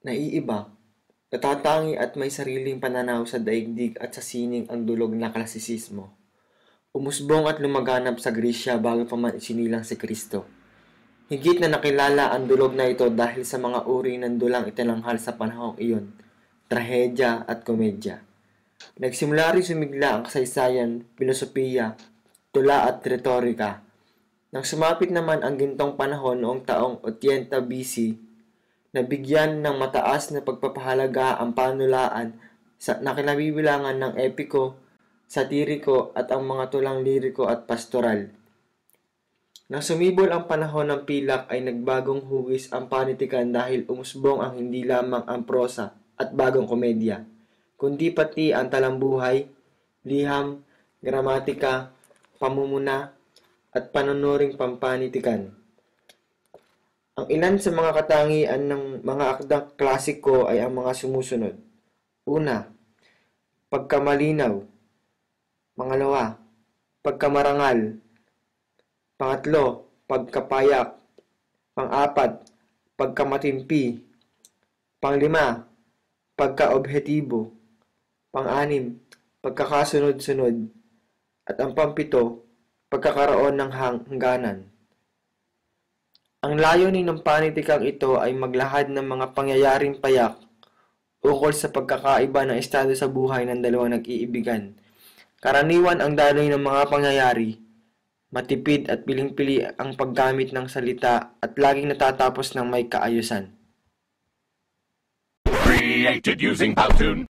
Naiiba, natatangi at may sariling pananaw sa daigdig at sa sining ang dulog na klasisismo. Umusbong at lumaganap sa Grisya bago pa man isinilang si Kristo. Higit na nakilala ang dulog na ito dahil sa mga uri ng dulang itinanghal sa panahong iyon, trahedya at komedya. Nagsimula rin sumigla ang kasaysayan, filosofiya, tula at retorika. Nang sumapit naman ang gintong panahon noong taong 80 BC, nabigyan ng mataas na pagpapahalaga ang panulaan na kinabibilangan ng epiko, satiriko at ang mga tulang liriko at pastoral. Nang sumibol ang panahon ng pilak ay nagbagong hugis ang panitikan dahil umusbong ang hindi lamang ang prosa at bagong komedya, kundi pati ang talambuhay, liham, gramatika, pamumuna, at panunuring pampanitikan. Ang ilan sa mga katangian ng mga akdang klasiko ay ang mga sumusunod. Una, pagkamalinaw. Pangalawa, pagkamarangal. Pangatlo, pagkapayak. Pang-apat, pagkamatimpi. Panglima, pagkaobjektibo. Pang-anim, pagkakasunod-sunod. At ang pampito, pagkakaroon ng hangganan. Ang layunin ng panitikang ito ay maglahad ng mga pangyayaring payak ukol sa pagkakaiba ng estado sa buhay ng dalawang nag-iibigan. Karaniwan ang daloy ng mga pangyayari, matipid at piling-pili ang paggamit ng salita at laging natatapos ng may kaayusan. Created using Powtoon.